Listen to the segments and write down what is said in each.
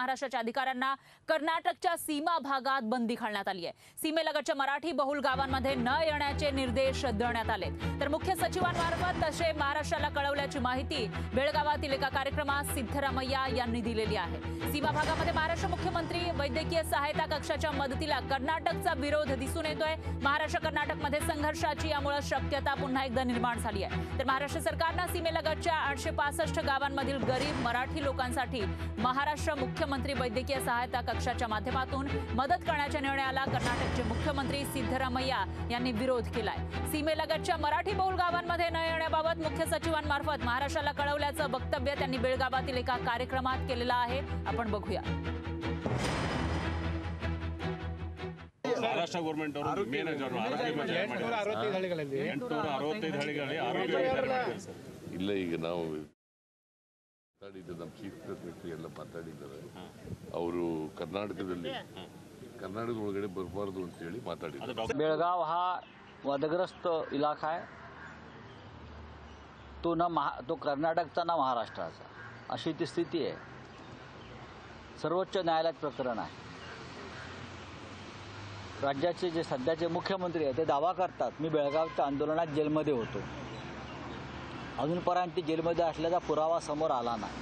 महाराष्ट्राच्या अधिकाऱ्यांना कर्नाटकच्या सीमा भागात बंदी घालण्यात आली आहे। सीमेलगतच्या मराठी बहुल गावांमध्ये न येण्याचे निर्देश देण्यात आले। तर मुख्य सचिवांमार्फत तसे महाराष्ट्राला कळवल्याची माहिती बेळगावातील एका कार्यक्रमात सिद्धरामय्या यांनी दिलेली आहे। सीमा भागामध्ये महाराष्ट्र मुख्यमंत्री वैद्यकीय सहायता कक्षाच्या मदतीला कर्नाटकचा विरोध दिसून येतोय। महाराष्ट्र कर्नाटकमध्ये संघर्षाची यामुळे शक्यता पुन्हा एकदा निर्माण झाली आहे। तर महाराष्ट्र सरकारने सीमेलगतच्या 865 गावांमधील गरीब मराठी लोकांसाठी महाराष्ट्र मुख्यमंत्री वैद्यकीय सहायता कक्षाच्या माध्यमातून मदत करण्याच्या निर्णयाला कर्नाटकचे मुख्यमंत्री सिद्धरामय्या यांनी विरोध केलाय। सीमेलगतच्या मराठी बहुल गावांमध्ये न येण्याबाबत मुख्य सचिवांमार्फत महाराष्ट्राला कळवल्याचं वक्तव्य त्यांनी बेळगावातील एका कार्यक्रमात केलेलं आहे। आपण बघूया। महाराष्ट्र गवर्नमेंट ಅವರು ಮೇನ್ ಆರೋಗ್ಯ 865 ಹಳ್ಳಿಗಳಲ್ಲಿ ಆರೋಗ್ಯ ಇಲ್ಲ ಈಗ ನಾವು ಮಾತಾಡಿದ್ದು ನಮ್ಮ ಚೀಫ್ ಸೆಕ್ರೆಟರಿ ಎಲ್ಲ ಮಾತಾಡಿದ್ದಾರೆ ಅವರು ಕರ್ನಾಟಕದ ಒಳಗಡೆ ಬರಬಾರದು ಅಂತ ಹೇಳಿ ಮಾತಾಡಿದ್ದಾರೆ। बेळगाव हा वादग्रस्त इलाका आहे। तो कर्नाटकचा ना महाराष्ट्राचा अशी ती स्थिती आहे। सर्वोच्च न्यायालयात प्रकरण आहे। राज्याचे जे सध्याचे मुख्यमंत्री आहेत ते दावा करतात मी बेळगावच्या आंदोलनात जेलमध्ये होतो। अजूनपर्यंत जेलमध्ये असल्याचा पुरावा समोर आला नाही।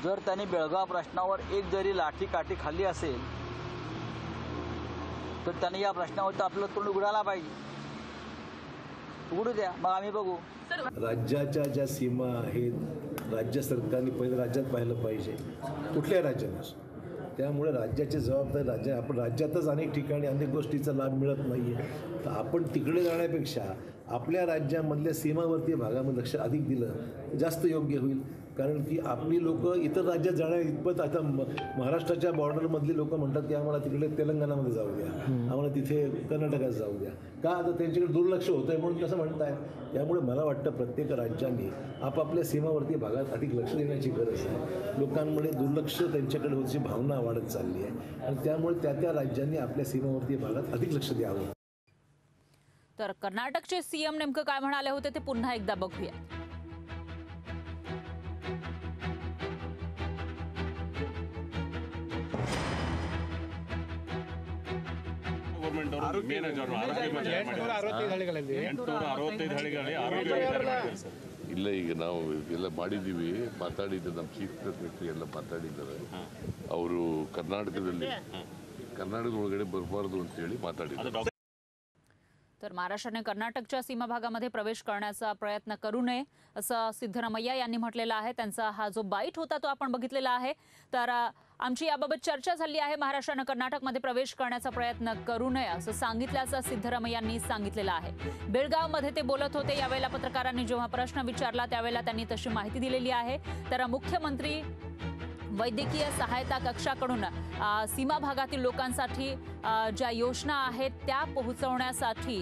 जर त्यांनी बेळगाव प्रश्नावर एक जरी लाठीकाठी खाल्ली असेल तर त्यांनी या प्रश्नावर तर आपलं तोंड उघडायला पाहिजे। उघडू द्या, मग आम्ही बघू। राज्याच्या ज्या सीमा आहेत राज्य सरकारने पहिलं राज्यात पाहिलं पाहिजे, कुठल्या राज्यात। त्यामुळे राज्याची जबाबदारी आपण राज्यातच अनेक ठिकाणी अनेक गोष्टीचा लाभ मिळत नाही आहे। तर आपण तिकडे जाण्यापेक्षा आपल्या राज्यामधल्या सीमावर्ती भागामध्ये लक्ष अधिक दिलं जास्त योग्य होईल। कारण की आपली लोक इतर राज्यात जाण्या इतपत आता महाराष्ट्राच्या बॉर्डरमधली लोक म्हणतात की आम्हाला तिकडे तेलंगणामध्ये जाऊ द्या, आम्हाला तिथे कर्नाटकात जाऊ द्या, का आता त्यांच्याकडे दुर्लक्ष होतंय म्हणून कसं म्हणताय। त्यामुळे मला वाटतं प्रत्येक राज्यांनी आपापल्या सीमावर्ती भागात अधिक लक्ष देण्याची गरज आहे। लोकांमध्ये दुर्लक्ष त्यांच्याकडे होण्याची भावना वाढत चालली आहे आणि त्यामुळे त्या राज्यांनी आपल्या सीमावर्ती भागात अधिक लक्ष द्यावं। तर कर्नाटकचे सीएम नेमकं काय म्हणाले होते ते पुन्हा एकदा बघूया। ಗವರ್ನಮೆಂಟ್ ಅವರು ಮೇನ್ ಆರೋಗ್ಯ 865 ಹಳ್ಳಿಗಳಲ್ಲಿ ಆರೋಗ್ಯ ಇಲ್ಲ ಈಗ ನಾವು ಎಲ್ಲ ಮಾಡಿದ್ದೀವಿ, ಮಾತಾಡಿದ್ದು ನಮ್ಮ ಚೀಫ್ ಸೆಕ್ರೆಟರಿ ಎಲ್ಲ ಮಾತಾಡಿದ್ದಾರೆ ಅವರು ಕರ್ನಾಟಕದ ಒಳಗಡೆ ಬರಬಾರದು ಅಂತ ಹೇಳಿ ಮಾತಾಡಿದ್ದಾರೆ। तर महाराष्ट्राने कर्नाटकच्या सीमा भागामध्ये प्रवेश करण्याचा प्रयत्न करू नये असं सिद्धरामय्या यांनी म्हटलेलं आहे। त्यांचा हा जो बाईट होता तो आपण बघितलेला आहे। तर आमची याबाबत चर्चा झाली आहे। महाराष्ट्राने कर्नाटकमध्ये प्रवेश करण्याचा प्रयत्न करू नये असं सांगितल्याचं सिद्धरामय्यांनी सांगितलेलं आहे। बेळगावमध्ये ते बोलत होते। यावेळेला पत्रकारांनी जेव्हा प्रश्न विचारला त्यावेळेला त्यांनी तशी माहिती दिलेली आहे। तर मुख्यमंत्री वैद्यकीय सहायता कक्षाकडून सीमा भागातील लोकांसाठी ज्या योजना आहेत त्या पोहोचवण्यासाठी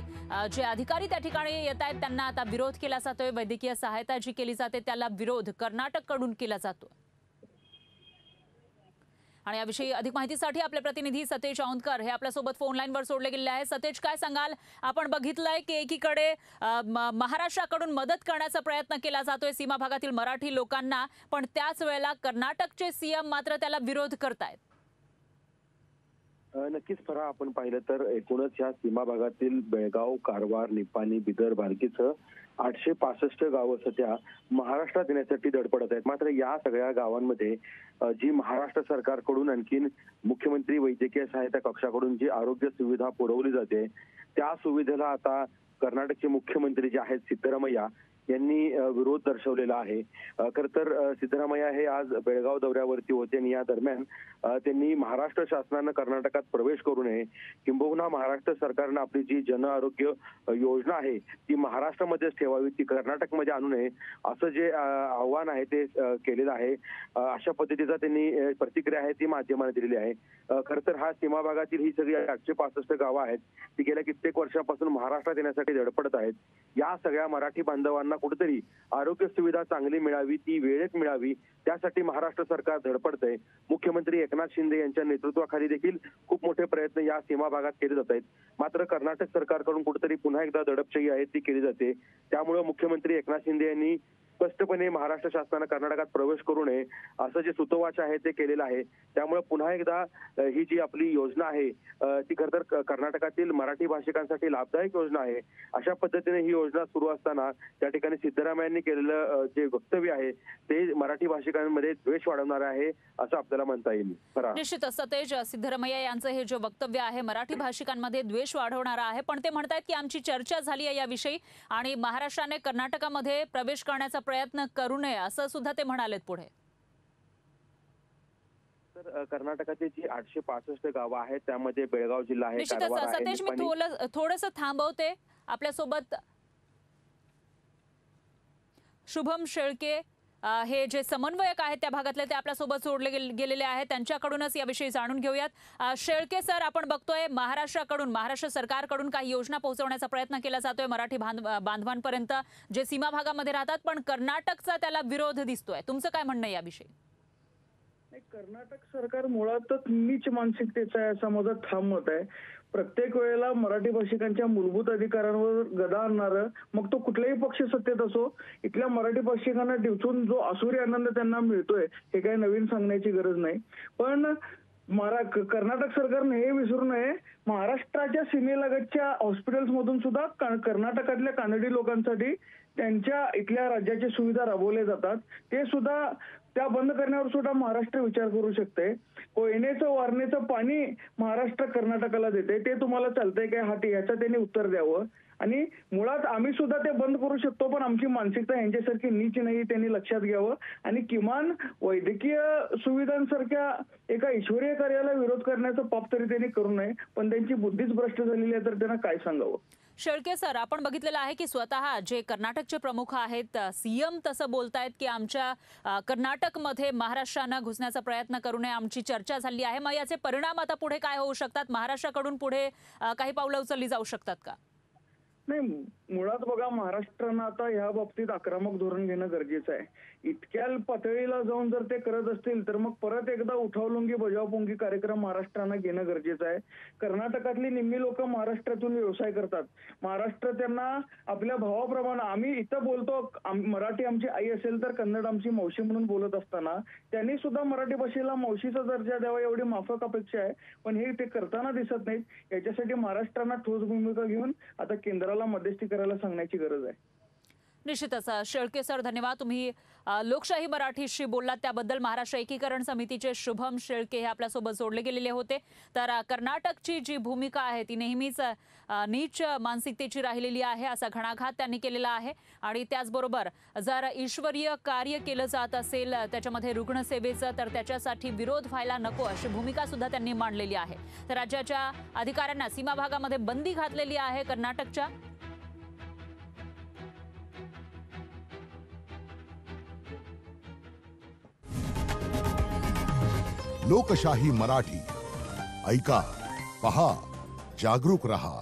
जे अधिकारी त्या ठिकाणी येत आहेत त्यांना आता विरोध केला जातोय। वैद्यकीय सहायता जी केली जाते त्याला विरोध कर्नाटककडून केला जातो। आणि याविषयी अधिक माहितीसाठी आपले प्रतिनिधी सतेज औंधकर हे आपल्या सोबत फोन लाईनवर जोडले गेले आहेत। सतेज, काय सांगाल? आपण बघितलंय की एकीकडे महाराष्ट्राकडून मदत करण्याचा प्रयत्न केला जातोय सीमा भागातील मराठी लोकांना, पण त्याच वेळेला कर्नाटकचे सीएम मात्र त्याला विरोध करतायत। नक्कीच फरा, आपण पाहिलं तर एकूणच ह्या सीमा भागातील बेळगाव, कारवार, निपाणी, बिदर, भालकीसह 865 गावं सध्या महाराष्ट्रात येण्यासाठी धडपडत आहेत। मात्र या सगळ्या गावांमध्ये जी महाराष्ट्र सरकारकडून आणखीन मुख्यमंत्री वैद्यकीय सहायता कक्षाकडून जी आरोग्य सुविधा पुरवली जाते त्या सुविधेला आता कर्नाटकचे मुख्यमंत्री जे आहेत सिद्धरामय्या यांनी विरोध दर्शवलेला आहे। खरं तर सिद्धरामय्या हे आज बेळगाव दौऱ्यावरती होते आणि या दरम्यान त्यांनी महाराष्ट्र शासनानं कर्नाटकात प्रवेश करू नये, किंबहुना महाराष्ट्र सरकारनं आपली जी जन आरोग्य योजना आहे ती महाराष्ट्रामध्येच ठेवावी, ती कर्नाटकमध्ये आणू नये असं जे आव्हान आहे ते केलेलं आहे। अशा पद्धतीचा त्यांनी प्रतिक्रिया आहे ती माध्यमांना दिलेली आहे। खरं तर हा सीमा भागातील ही सगळी 865 गावं आहेत ती गेल्या कित्येक वर्षापासून महाराष्ट्रात येण्यासाठी धडपडत आहेत। या सगळ्या मराठी बांधवांना कुठेतरी आरोग्य सुविधा चांगली मिळावी, ती वेळेत मिळावी, त्यासाठी महाराष्ट्र सरकार धडपडतंय। मुख्यमंत्री एकनाथ शिंदे यांच्या नेतृत्वाखाली देखील खूप मोठे प्रयत्न या सीमा भागात केले जात आहेत। मात्र कर्नाटक सरकारकडून कुठेतरी पुन्हा एकदा दडपशाही आहे ती केली जाते। त्यामुळे मुख्यमंत्री एकनाथ शिंदे यांनी स्पष्टपणे महाराष्ट्र शासनानं कर्नाटकात प्रवेश करू नये असं जे सूतोवाच आहे ते केलेलं आहे. त्यामुळे पुन्हा एकदा ही जी आपली योजना आहे ती खरं तर कर्नाटकातील मराठी भाषिकांसाठी लाभदायक योजना आहे. अशा पद्धतीने ही योजना सुरू असताना त्या ठिकाणी सिद्धरामय्यांनी केलेलं जे वक्तव्य आहे ते मराठी भाषिकांमध्ये द्वेष वाढवणार आहे असं आपल्याला म्हणता येईल. निश्चितच सतेज, सिद्धरामय्या यांचं हे जे वक्तव्य आहे मराठी भाषिकांमध्ये द्वेष वाढवणारा आहे, पण ते म्हणतात की आमची चर्चा झाली आहे याविषयी आणि महाराष्ट्राने कर्नाटकामध्ये प्रवेश करण्याचा प्रयत्न करू नये असं सुद्धा ते म्हणालेत पुढे. तर कर्नाटकाची जी 865 गावं आहेत त्यामध्ये बेळगाव जिल्हा आहे. निश्चितच सतेज, मी थोडंसं थांबवते. आपल्यासोबत शुभम शेळके हे जे समन्वयक आहेत त्या भागातले ते आपल्यासोबत जोडले गेलेले आहेत, त्यांच्याकडूनच याविषयी जाणून घेऊयात. शेळके सर, आपण बघतोय महाराष्ट्र सरकारकडून काही योजना पोहोचवण्याचा प्रयत्न केला जातोय मराठी बांधवांपर्यंत जे सीमा भागामध्ये राहतात, पण कर्नाटकचा त्याला विरोध दिसतोय. तुमचं काय म्हणणं आहे याविषयी? कर्नाटक सरकार मुळातच नीच मानसिकतेचं आहे असं माझं ठाम मत आहे. प्रत्येक वेळेला मराठी भाषिकांच्या मूलभूत अधिकारांवर गदा आणणारं, मग तो कुठल्याही पक्ष सत्तेत असो, इथल्या मराठी भाषिकांना डिवचून जो आसुरी आनंद त्यांना मिळतोय हे काही नवीन सांगण्याची गरज नाही. पण कर्नाटक सरकारने हे विसरू नये, महाराष्ट्राच्या सीमेलगतच्या हॉस्पिटल्स मधून सुद्धा कर्नाटकातल्या कानडी लोकांसाठी त्यांच्या इथल्या राज्याच्या सुविधा राबवल्या जातात. ते सुद्धा त्या बंद करण्यावर सुद्धा महाराष्ट्र विचार करू शकते. कोयनेचं वारणेचं पाणी महाराष्ट्र कर्नाटकाला देते, ते तुम्हाला चालतंय काय? ह्याचं त्यांनी उत्तर द्यावं. आणि मुळात आम्ही सुद्धा ते बंद करू शकतो, पण आमची मानसिकता यांच्यासारखी नीच नाही, त्यांनी लक्षात घ्यावं. आणि किमान वैद्यकीय सुविधांसारख्या एका ईश्वरीय कार्याला विरोध करण्याचं पाप तरी त्यांनी करू नये. पण त्यांची बुद्धीच भ्रष्ट झालेली आहे, तर त्यांना काय सांगावं? शेळके सर, आपण बघितलेलं आहे की स्वतः जे कर्नाटकचे प्रमुख आहेत सीएम तसं बोलतायत की आमच्या कर्नाटकमध्ये महाराष्ट्रानं घुसण्याचा प्रयत्न करू नये, आमची चर्चा झाली आहे. मग याचे परिणाम आता पुढे काय होऊ शकतात? महाराष्ट्राकडून पुढे काही पावलं उचलली जाऊ शकतात का? नाही, मुळात बघा, महाराष्ट्रानं आता या बाबतीत आक्रमक धोरण घेणं गरजेचं आहे. इतक्या पातळीला जाऊन जर ते करत असतील तर मग परत एकदा उठावलुंगी बजावपुंगी कार्यक्रम महाराष्ट्रानं घेणं गरजेचं आहे. कर्नाटकातली निम्मी लोक महाराष्ट्रातून व्यवसाय करतात. महाराष्ट्र त्यांना आपल्या भावाप्रमाणे, आम्ही इथं बोलतो मराठी आमची आई असेल तर कन्नड आमची मावशी म्हणून बोलत असताना त्यांनी सुद्धा मराठी भाषेला मावशीचा दर्जा द्यावा एवढी माफक अपेक्षा आहे. पण हे ते करताना दिसत नाहीत. याच्यासाठी महाराष्ट्रानं ठोस भूमिका घेऊन आता केंद्राला मध्यस्थी करायला सांगण्याची गरज आहे. निश्चितच शेळके सर, धन्यवाद. तुम्ही लोकशाही मराठीशी बोललात त्याबद्दल. महाराष्ट्र एकीकरण समितीचे शुभम शेळके हे आपल्यासोबत जोडले गेलेले होते. तर कर्नाटकची जी भूमिका आहे ती नेहमीच नीच मानसिकतेची राहिलेली आहे असा घणाघात त्यांनी केलेला आहे. आणि त्याचबरोबर जर ईश्वरीय कार्य केलं जात असेल त्याच्यामध्ये रुग्णसेवेचं, तर त्याच्यासाठी विरोध व्हायला नको अशी भूमिका सुद्धा त्यांनी मांडलेली आहे. तर राज्याच्या अधिकाऱ्यांना सीमा भागामध्ये बंदी घातलेली आहे कर्नाटकच्या. लोकशाही मराठी ऐका, पहा, जागरूक रहा.